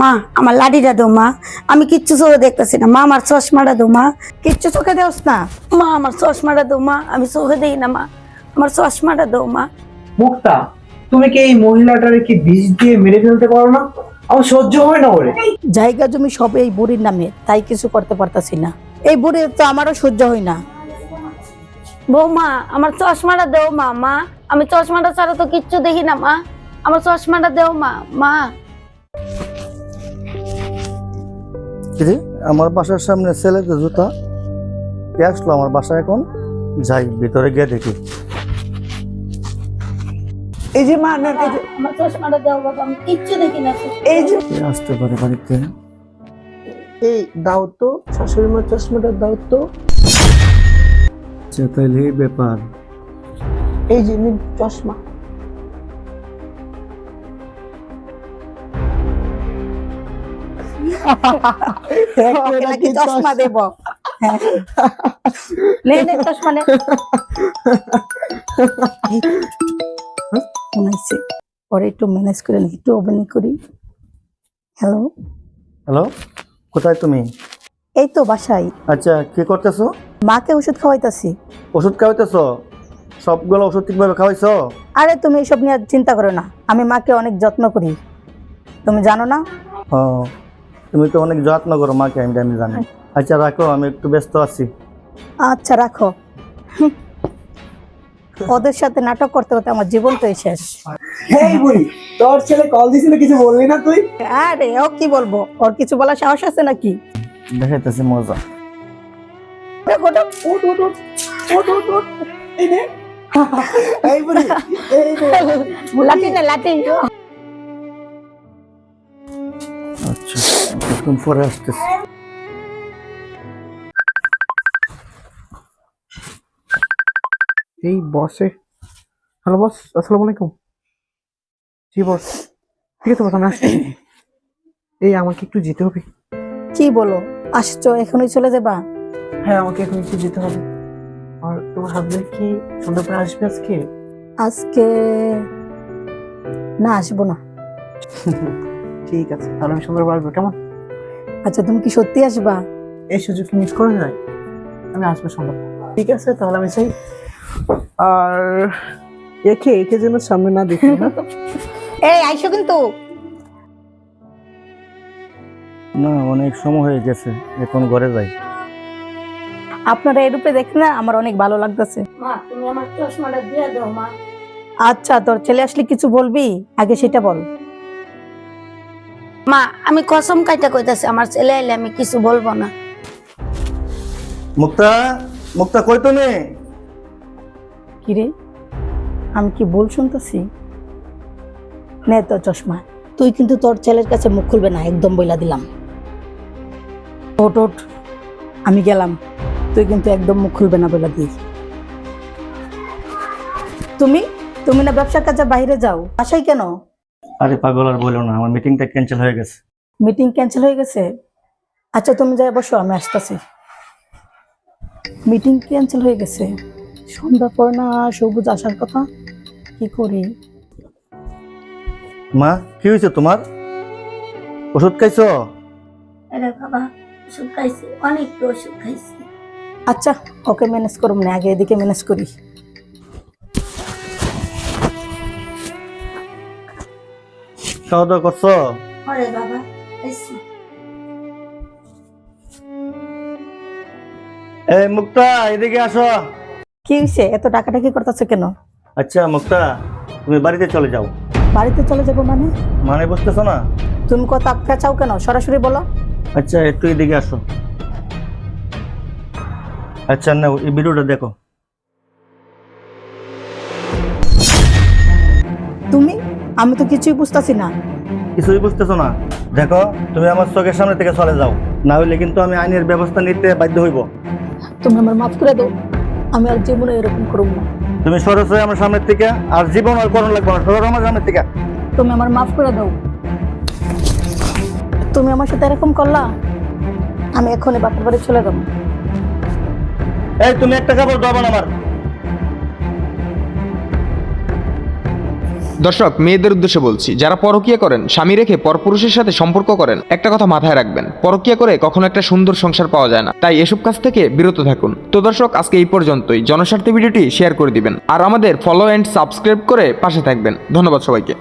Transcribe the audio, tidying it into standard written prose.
মা আমার লাঠিটা দাও মা, আমি কিচ্ছু চোখে দেখতেছি না মা, আমার চশমাটা দাও মা। কিচ্ছু চোখে দেওস না? মা আমার চশমাটা দাও মা, আমি চোখে দেখি না মা, আমার চশমাটা দাও মা। মুক্তা, তুমি কি এই মহিলাটারে কি বিষ দিয়ে মেরে ফেলতে পারো না? আমার সহ্য হয় না ওরে। জায়গা জমি সব এই বুড়ির নামে, তাই কিছু করতে পারতাছি না। এই বুড়ির তো আমারও সহ্য হয় না। বৌমা আমার চশমাটা দেও মা, মা আমি চশমাটা ছাড়া তো কিচ্ছু দেখি না মা, আমার চশমাটা দেও মা। মা কিরে আমার বাসার সামনে ছেলেদের জুতা কে আসলো আমার বাসায়? এখন যাই ভিতরে গিয়ে দেখি। এই যে মা, না এই যে আমার চশমাটা দেও বাবা, আমি কিচ্ছু দেখি না। এই যে কে আসতে পারে বাড়িতে? এই দাও তো, শাশুড়ি মার চশমাটা দাও তো। আচ্ছা তাইলে এই ব্যাপার। এই যে নিন চশমা। ওকে নাকি চশমা দেব? নে নে চশমা নে। শুনাইছে পরে একটু ম্যানেজ করে নি, একটু অভিনয় করি। হ্যালো, হ্যালো, কোথায় তুমি? এই তো বাসায়। আচ্ছা কি করতেছো? মাকে ওষুধ খাওয়াইতাছি। ওষুধ খাওয়াইতেছো? সবগুলো ওষুধ ঠিকভাবে খাওয়াইছো? আরে তুমি এসব নিয়ে আর চিন্তা করো না, আমি মাকে অনেক যত্ন করি, তুমি জানো না? ও, তুমি তো অনেক যত্ন করো মাকে, আমি জানি। আচ্ছা রাখো, আমি একটু ব্যস্ত আছি। আচ্ছা রাখো। ওদের সাথে নাটক করতে করতে আমার জীবনটাই শেষ। এই বুড়ি, তোর ছেলে কল দিছিল, কিছু বললি না তুই? আরে ও কি বলবো, ওর কিছু বলার সাহস আছে নাকি? দেখাইতেছি মজা। দেখো তো, উঠ উঠ উঠ উঠ উঠ উঠ। এই নে। এই বুড়ি, এই নে। লাঠি না লাঠি। আচ্ছা একদম পরে আসতেছি। এই বসে। হ্যালো বস, আসসালামু আলাইকুম। জি বস, ঠিক আছে বস, আমি আসছি। এই আমাকে একটু যেতে হবে। কি বলো, আসছো এখনই চলে যাবা? হ্যাঁ, আমাকে এখন একটু যেতে হবে। আর তোমার হাজবেন্ড কি সন্ধ্যা পরে আসবে আজকে? আজকে না, আসবো না। ঠিক আছে, তাহলে আমি সন্ধ্যা পরে আসবো, কেমন? আচ্ছা তুমি কি সত্যি আসবা? এই সুযোগ কি মিস করা যায়? আমি আসবো সন্ধ্যা পরে। ঠিক আছে, তাহলে আমি চাই। আর একে যেন সামনে না দেখি। এই আইসো কিন্তু। না অনেক সময় হয়ে গেছে, এখন ঘরে যাই। আপনারা এই রূপে দেখে না আমার অনেক ভালো লাগতেছে। মা তুমি আমার চশমাটা দিয়ে দাও মা। আচ্ছা তোর ছেলে আসলে কিছু বলবি, আগে সেটা বল। মা আমি কসম কাইটা কইতাছি, আমার ছেলে এলে আমি কিছু বলবো না। মুক্তা, মুক্তা কই তুমি? কিরে, আমি কি ভুল শুনতেছি? নে তোর চশমা, তুই কিন্তু তোর ছেলের কাছে মুখ খুলবে না, একদম বইলা দিলাম। ওঠ ওঠ, আমি গেলাম, তুই কিন্তু একদম মুখ খুলবে না বইলা দিই। তুমি তুমি না ব্যবসার কাজে বাইরে যাও, বাসায় কেন? আরে পাগল আর বলো না, আমার মিটিংটা ক্যান্সেল হয়ে গেছে। মিটিং ক্যান্সেল হয়ে গেছে? আচ্ছা তুমি যাই বসো, আমি আসতেছি। মিটিং ক্যান্সেল হয়ে গেছে, সন্ধ্যা পর না সবুজ আসার কথা, কি করি? মা কি হয়েছে তোমার? ওষুধ খাইছো? আরে বাবা ওষুধ খাইছি, অনেক ওষুধ খাইছি। আচ্ছা ওকে ম্যানেজ করুম না, আগে এদিকে ম্যানেজ করি। খাওয়া দাওয়া করছো? আরে বাবা খাইছি। এই মুক্তা এদিকে আসো। কি হয়েছে, এত টাকাটাকি করতেছো কেন? আচ্ছা মুক্তা, তুমি বাড়িতে চলে যাও। বাড়িতে চলে যাবো মানে? মানে বুঝতেছো না? তুমি কত আক্কা চাও কেন, সরাসরি বলো। আচ্ছা একটু এদিকে আসো। আচ্ছা না, এই ভিডিওটা দেখো। তুমি, আমি তো কিছুই বুঝতেছি না। কিছুই বুঝতেছো না? দেখো তুমি আমার চোখের সামনে থেকে চলে যাও, না হলে কিন্তু আমি আইনের ব্যবস্থা নিতে বাধ্য হইব। তুমি আমার মাফ করে দাও, আমি আর জীবনে এরকম করব না। তুমি সরো আমার সামনের থেকে, আর জীবন আর করণ লাগবে না, সরো আমার সামনের থেকে। তুমি আমার মাফ করে দাও। তুমি আমার সাথে এরকম করলা, আমি এখনই বাপের বাড়ি চলে যাবো। এই তুমি একটা কাপড় দাও আমার। দর্শক, মেয়েদের উদ্দেশ্যে বলছি, যারা পরকীয়া করেন, স্বামী রেখে পরপুরুষের সাথে সম্পর্ক করেন, একটা কথা মাথায় রাখবেন, পরকীয়া করে কখনো একটা সুন্দর সংসার পাওয়া যায় না। তাই এসব কাজ থেকে বিরত থাকুন। তো দর্শক, আজকে এই পর্যন্তই। জনস্বার্থে ভিডিওটি শেয়ার করে দিবেন আর আমাদের ফলো এন্ড সাবস্ক্রাইব করে পাশে থাকবেন। ধন্যবাদ সবাইকে।